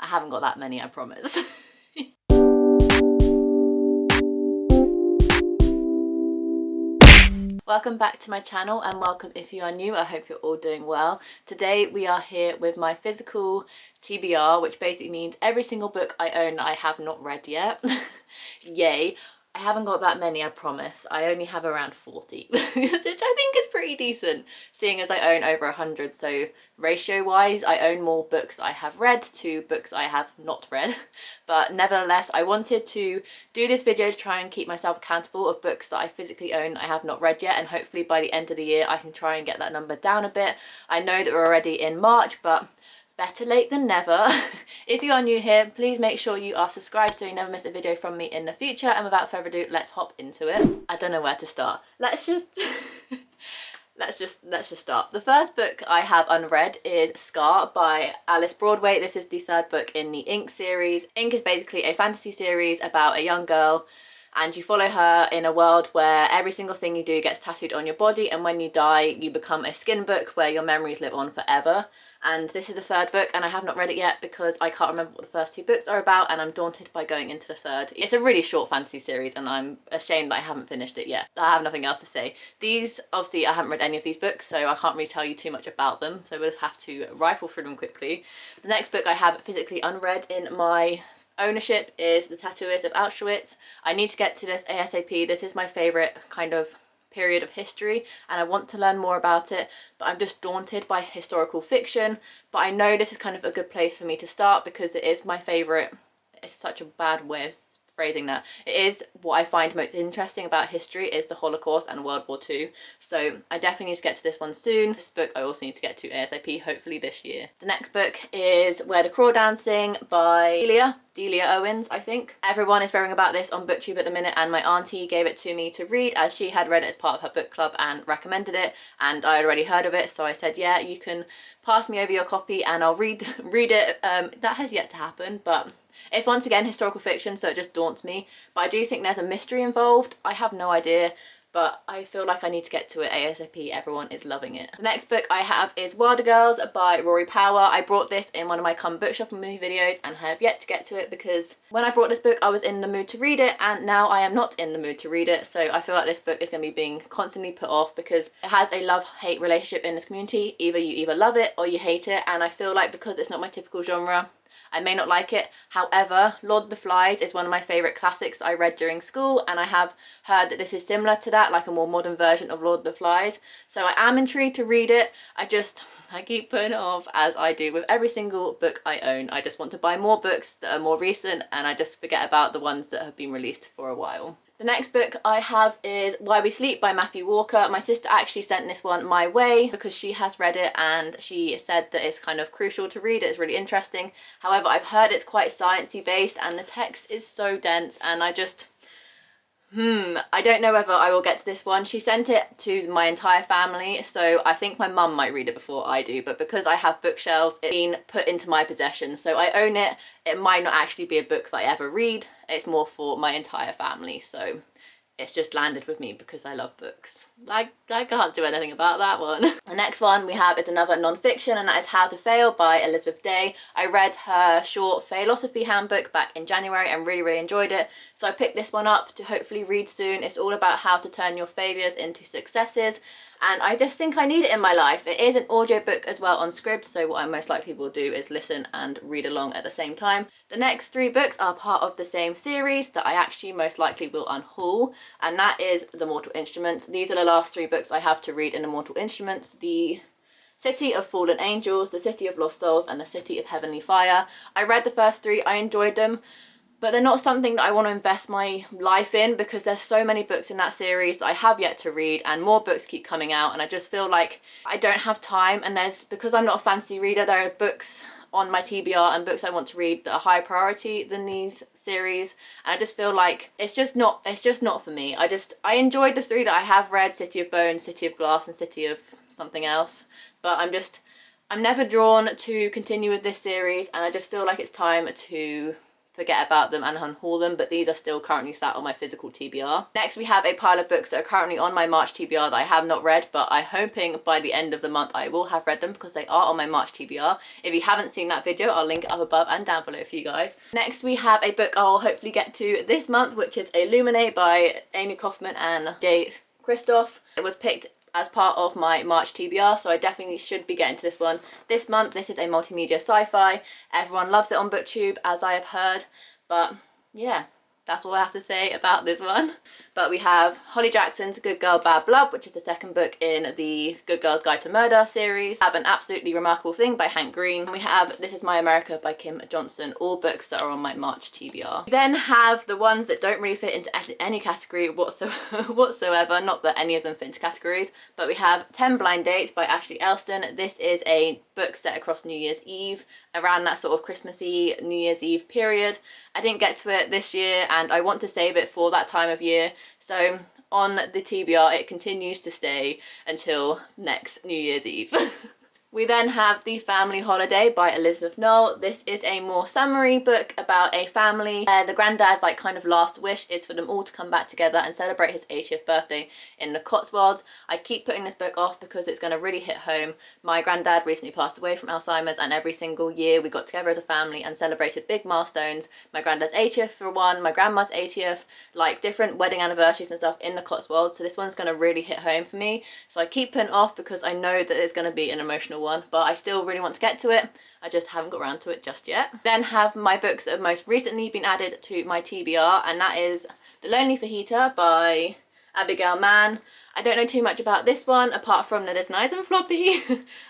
I haven't got that many, I promise. Welcome back to my channel, and welcome if you are new. I hope you're all doing well. Today we are here with my physical TBR, which basically means every single book I own that I have not read yet. Yay. I haven't got that many, I promise. I only have around 40, which I think is pretty decent, seeing as I own over 100. So ratio-wise, I own more books I have read to books I have not read. But nevertheless, I wanted to do this video to try and keep myself accountable of books that I physically own I have not read yet, and hopefully by the end of the year I can try and get that number down a bit. I know that we're already in March, but better late than never. If you are new here, please make sure you are subscribed so you never miss a video from me in the future. And without further ado, let's hop into it. I don't know where to start. Let's just let's just start. The first book I have unread is Scar by Alice Broadway. This is the third book in the Ink series. Ink is basically a fantasy series about a young girl, and you follow her in a world where every single thing you do gets tattooed on your body, and when you die you become a skin book where your memories live on forever. And this is the third book, and I have not read it yet because I can't remember what the first two books are about, and I'm daunted by going into the third. It's a really short fantasy series and I'm ashamed that I haven't finished it yet. I have nothing else to say. These, obviously I haven't read any of these books, so I can't really tell you too much about them, so we'll just have to rifle through them quickly. The next book I have physically unread in my ownership is The Tattoo Is of Auschwitz. I need to get to this ASAP. This is my favourite kind of period of history and I want to learn more about it, but I'm just daunted by historical fiction. But I know this is kind of a good place for me to start because it is my favourite. It's such a bad way of phrasing that. It is what I find most interesting about history is the Holocaust and World War II. So I definitely need to get to this one soon. This book I also need to get to ASAP, hopefully this year. The next book is Where the Crawdads Sing by Delia Owens, I think. Everyone is raving about this on booktube at the minute, and my auntie gave it to me to read as she had read it as part of her book club and recommended it, and I had already heard of it, so I said, yeah, you can pass me over your copy and I'll read it. That has yet to happen, but it's once again historical fiction, so it just daunts me. But I do think there's a mystery involved. I have no idea, but I feel like I need to get to it ASAP. Everyone is loving it. The next book I have is Wilder Girls by Rory. I brought this in one of my Come Bookshop and Movie videos and I have yet to get to it because when I brought this book I was in the mood to read it, and now I am not in the mood to read it. So I feel like this book is going to be being constantly put off because it has a love-hate relationship in this community. You either love it or you hate it, and I feel like because it's not my typical genre, I may not like it. However, Lord of the Flies is one of my favourite classics I read during school, and I have heard that this is similar to that, like a more modern version of Lord of the Flies. So I am intrigued to read it. I keep putting it off, as I do with every single book I own. I just want to buy more books that are more recent, and I just forget about the ones that have been released for a while. The next book I have is Why We Sleep by Matthew Walker. My sister actually sent this one my way because she has read it and she said that it's kind of crucial to read it. It's really interesting. However, I've heard it's quite sciencey based and the text is so dense, and I don't know whether I will get to this one. She sent it to my entire family, so I think my mum might read it before I do, but because I have bookshelves, it's been put into my possession, so I own it. It might not actually be a book that I ever read. It's more for my entire family, so it's just landed with me because I love books. I can't do anything about that one. The next one we have is another non-fiction, and that is How to Fail by Elizabeth Day. I read her short philosophy handbook back in January and really enjoyed it, so I picked this one up to hopefully read soon. It's all about how to turn your failures into successes, and I just think I need it in my life. It is an audiobook as well on Scribd, so what I most likely will do is listen and read along at the same time. The next three books are part of the same series that I actually most likely will unhaul, and that is The Mortal Instruments. These are the last three books I have to read in The Mortal Instruments: The City of Fallen Angels, The City of Lost Souls, and The City of Heavenly Fire. I read the first three, I enjoyed them, but they're not something that I want to invest my life in because there's so many books in that series that I have yet to read, and more books keep coming out, and I just feel like I don't have time. And because I'm not a fantasy reader, there are books on my TBR and books I want to read that are higher priority than these series, and I just feel like it's just not for me. I enjoyed the three that I have read: City of Bones, City of Glass, and City of something else, but I'm never drawn to continue with this series, and I just feel like it's time to forget about them and unhaul them, but these are still currently sat on my physical TBR. Next we have a pile of books that are currently on my March TBR that I have not read, but I'm hoping by the end of the month I will have read them because they are on my March TBR. If you haven't seen that video, I'll link it up above and down below for you guys. Next we have a book I'll hopefully get to this month, which is Illuminate by Amy Kaufman and Jay Kristoff. It was picked as part of my March TBR, so I definitely should be getting to this one this month. This is a multimedia sci-fi. Everyone loves it on booktube, as I have heard, but yeah, that's all I have to say about this one. But we have Holly Jackson's Good Girl Bad Blood, which is the second book in the Good Girl's Guide to Murder series. We have An Absolutely Remarkable Thing by Hank Green. And we have This Is My America by Kim Johnson, all books that are on my March TBR. We then have the ones that don't really fit into any category whatsoever, not that any of them fit into categories, but we have 10 Blind Dates by Ashley Elston. This is a book set across New Year's Eve, around that sort of Christmassy New Year's Eve period. I didn't get to it this year and I want to save it for that time of year, so on the TBR it continues to stay until next New Year's Eve. We then have The Family Holiday by Elizabeth Knoll. This is a more summary book about a family. The granddad's like kind of last wish is for them all to come back together and celebrate his 80th birthday in the Cotswolds. I keep putting this book off because it's going to really hit home. My granddad recently passed away from Alzheimer's, and every single year we got together as a family and celebrated big milestones. My granddad's 80th for one, my grandma's 80th, like different wedding anniversaries and stuff in the Cotswolds. So this one's going to really hit home for me. So I keep putting it off because I know that it's going to be an emotional one, but I still really want to get to it. I just haven't got around to it just yet. Then have my books that have most recently been added to my TBR, and that is The Lonely Fajita by Abigail Mann. I don't know too much about this one apart from that it's nice and floppy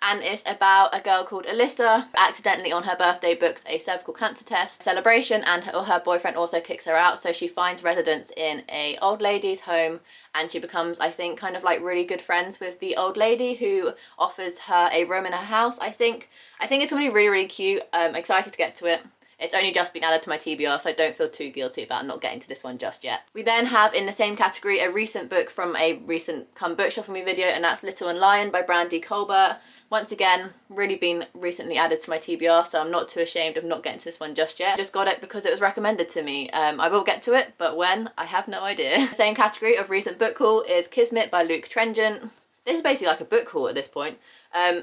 and it's about a girl called Alyssa accidentally on her birthday books a cervical cancer test celebration, and her boyfriend also kicks her out, so she finds residence in a old lady's home and she becomes, I think, kind of like really good friends with the old lady who offers her a room in her house. I think it's gonna be really, really cute. I'm excited to get to it. It's only just been added to my TBR, so I don't feel too guilty about not getting to this one just yet. We then have in the same category a recent book from a recent Come Bookshop with Me video, and that's Little and Lion by Brandy Colbert. Once again, really been recently added to my TBR, so I'm not too ashamed of not getting to this one just yet. Just got it because it was recommended to me. I will get to it, but when? I have no idea. The same category of recent book haul is Kismet by Luke Trengent. This is basically like a book haul at this point.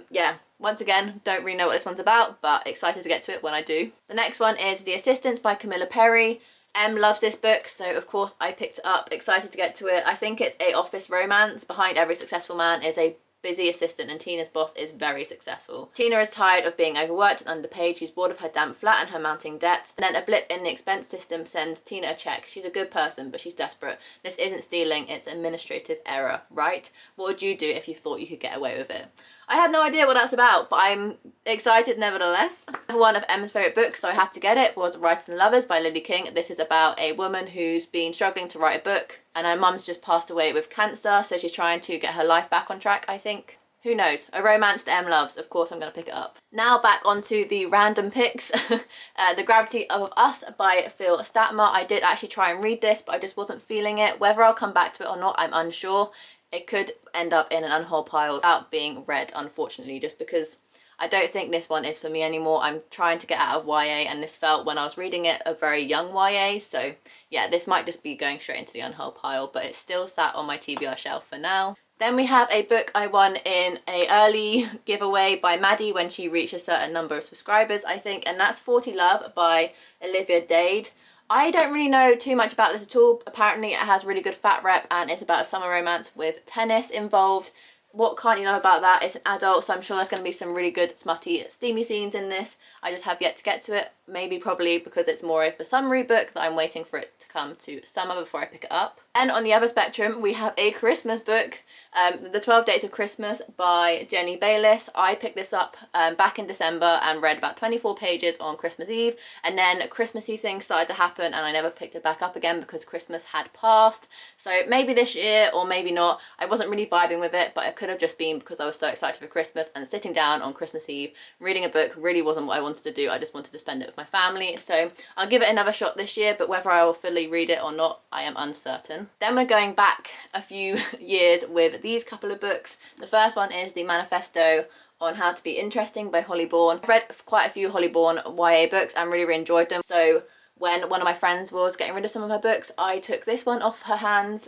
Yeah, once again, don't really know what this one's about, but excited to get to it when I do. The next one is The Assistants by Camilla Perry. Em loves this book, so of course I picked it up, excited to get to it. I think it's a office romance. Behind every successful man is a busy assistant, and Tina's boss is very successful. Tina is tired of being overworked and underpaid. She's bored of her damp flat and her mounting debts. And then a blip in the expense system sends Tina a check. She's a good person, but she's desperate. This isn't stealing, it's administrative error, right? What would you do if you thought you could get away with it? I had no idea what that's about, but I'm excited nevertheless. One of Emma's favourite books, so I had to get it, was Writers and Lovers by Lindy King. This is about a woman who's been struggling to write a book, and her mum's just passed away with cancer, so she's trying to get her life back on track, I think. Who knows? A romance that Em loves. Of course I'm going to pick it up. Now back onto the random picks. The Gravity of Us by Phil Statmer. I did actually try and read this, but I just wasn't feeling it. Whether I'll come back to it or not, I'm unsure. It could end up in an unhaul pile without being read, unfortunately, just because I don't think this one is for me anymore. I'm trying to get out of YA, and this felt, when I was reading it, a very young YA. So yeah, this might just be going straight into the unhaul pile, but it's still sat on my TBR shelf for now. Then we have a book I won in a early giveaway by Maddie when she reached a certain number of subscribers, I think, and that's 40 Love by Olivia Dade. I don't really know too much about this at all. Apparently it has really good fat rep and it's about a summer romance with tennis involved. What can't you know about that? It's an adult, so I'm sure there's going to be some really good smutty steamy scenes in this. I just have yet to get to it. Maybe probably because it's more of a summary book that I'm waiting for it to come to summer before I pick it up. And on the other spectrum we have a Christmas book, The 12 Dates of Christmas by Jenny Bayless. I picked this up back in December and read about 24 pages on Christmas Eve, and then Christmassy things started to happen and I never picked it back up again because Christmas had passed. So maybe this year or maybe not. I wasn't really vibing with it, but it could have just been because I was so excited for Christmas, and sitting down on Christmas Eve reading a book really wasn't what I wanted to do. I just wanted to spend it with my family. So I'll give it another shot this year, but whether I will fully read it or not, I am uncertain. Then we're going back a few years with these couple of books. The first one is The Manifesto on How to Be Interesting by Holly Bourne. I've read quite a few Holly Bourne YA books and really enjoyed them. So when one of my friends was getting rid of some of her books, I took this one off her hands.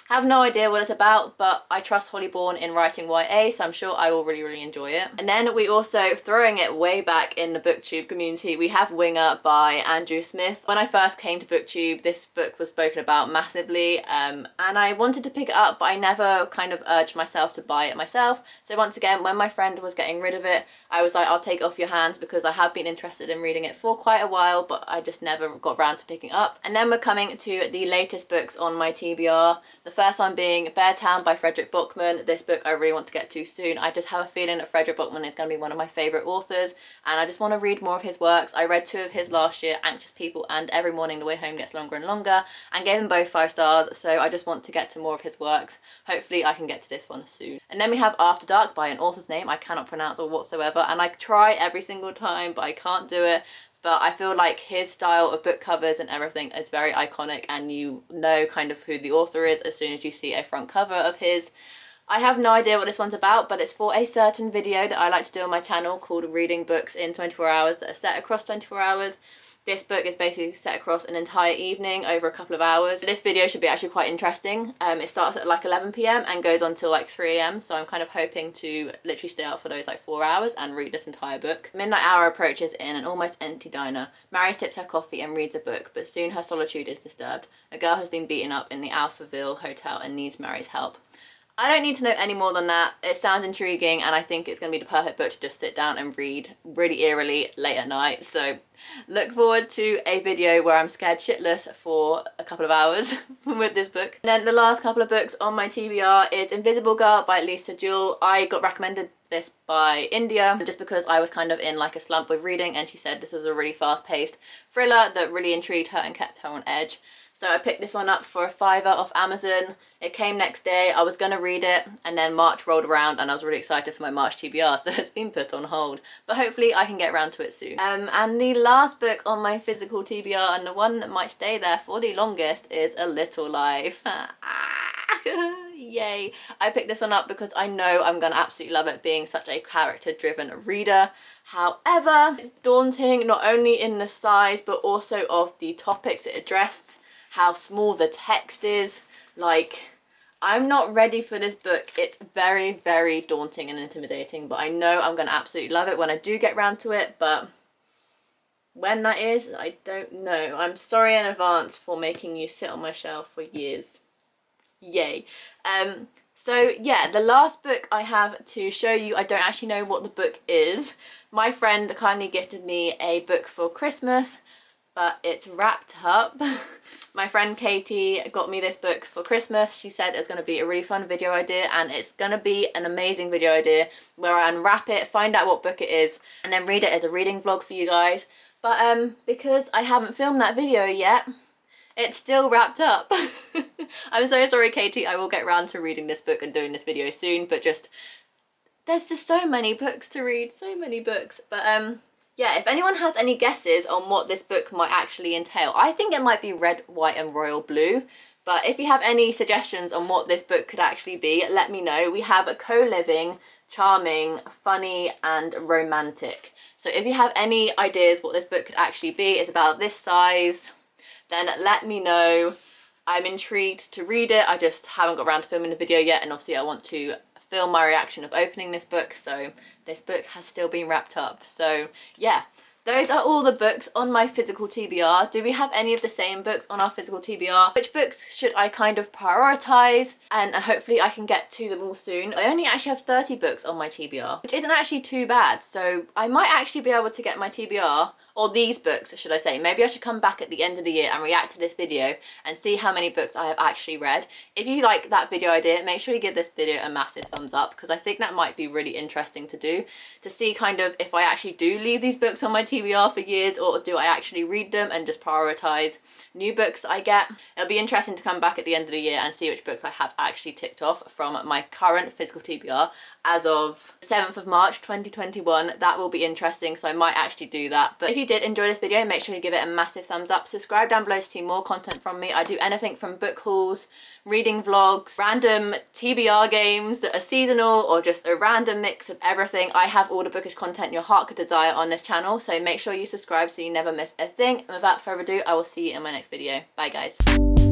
Have no idea what it's about, but I trust Holly Bourne in writing YA, so I'm sure I will really enjoy it. And then we also, throwing it way back in the booktube community, we have Winger by Andrew Smith. When I first came to booktube, this book was spoken about massively, and I wanted to pick it up, but I never kind of urged myself to buy it myself. So once again, when my friend was getting rid of it, I was like, I'll take it off your hands, because I have been interested in reading it for quite a while, but I just never got around to picking up. And then we're coming to the latest books on my TBR. The first one being Beartown by Frederick Bachmann. This book I really want to get to soon. I just have a feeling that Frederick Bachmann is going to be one of my favourite authors, and I just want to read more of his works. I read 2 of his last year, Anxious People and Every Morning the Way Home Gets Longer and Longer, and gave them both 5 stars, so I just want to get to more of his works. Hopefully I can get to this one soon. And then we have After Dark by an author's name I cannot pronounce or whatsoever, and I try every single time but I can't do it. But I feel like his style of book covers and everything is very iconic, and you know kind of who the author is as soon as you see a front cover of his. I have no idea what this one's about, but it's for a certain video that I like to do on my channel called Reading Books in 24 Hours that are set across 24 hours. This book is basically set across an entire evening over a couple of hours. This video should be actually quite interesting. It starts at like 11 PM and goes on till like 3 AM, so I'm kind of hoping to literally stay out for those like 4 hours and read this entire book. Midnight hour approaches in an almost empty diner. Mary sips her coffee and reads a book, but soon her solitude is disturbed. A girl has been beaten up in the Alphaville Hotel and needs Mary's help. I don't need to know any more than that. It sounds intriguing, and I think it's going to be the perfect book to just sit down and read really eerily late at night. So look forward to a video where I'm scared shitless for a couple of hours with this book. And then the last couple of books on my TBR is Invisible Girl by Jewell. I got recommended this by India just because I was kind of in like a slump with reading, and she said this was a really fast-paced thriller that really intrigued her and kept her on edge. So I picked this one up for a £5 off Amazon. It came next day. I was going to read it, and then March rolled around and I was really excited for my March TBR, so it's been put on hold. But hopefully I can get around to it soon. And the last book on my physical TBR, and the one that might stay there for the longest, is A Little Life. Yay. I picked this one up because I know I'm going to absolutely love it, being such a character-driven reader. However, it's daunting not only in the size but also of the topics it addressed, how small the text is. Like, I'm not ready for this book. It's very daunting and intimidating, but I know I'm going to absolutely love it when I do get round to it, but when that is, I don't know. I'm sorry in advance for making you sit on my shelf for years. Yay. So yeah, the last book I have to show you, I don't actually know what the book is. My friend kindly gifted me a book for Christmas, but it's wrapped up. My friend Katie got me this book for Christmas. She said it's going to be a really fun video idea, and it's going to be an amazing video idea where I unwrap it, find out what book it is, and then read it as a reading vlog for you guys. But because I haven't filmed that video yet, it's still wrapped up. I'm so sorry, Katie. I will get around to reading this book and doing this video soon, but there's just so many books to read, so many books. But yeah, if anyone has any guesses on what this book might actually entail, I think it might be red, white and royal blue. But if you have any suggestions on what this book could actually be, let me know. We have a co-living, charming, funny and romantic. So if you have any ideas what this book could actually be, it's about this size, then let me know. I'm intrigued to read it. I just haven't got around to filming the video yet, and obviously I want to film my reaction of opening this book, so this book has still been wrapped up. So yeah, those are all the books on my physical TBR. Do we have any of the same books on our physical TBR? Which books should I kind of prioritise? And hopefully I can get to them all soon. I only actually have 30 books on my TBR, which isn't actually too bad. So I might actually be able to get my TBR, or these books, should I say. Maybe I should come back at the end of the year and react to this video and see how many books I have actually read. If you like that video idea, make sure you give this video a massive thumbs up, because I think that might be really interesting to do, to see kind of if I actually do leave these books on my TBR for years, or do I actually read them and just prioritise new books I get. It'll be interesting to come back at the end of the year and see which books I have actually ticked off from my current physical TBR as of 7th of March 2021. That will be interesting, so I might actually do that. But if you you did enjoy this video, make sure you give it a massive thumbs up. Subscribe down below to see more content from me. I do anything from book hauls, reading vlogs, random TBR games that are seasonal, or just a random mix of everything. I have all the bookish content your heart could desire on this channel, so make sure you subscribe so you never miss a thing. And without further ado, I will see you in my next video. Bye guys.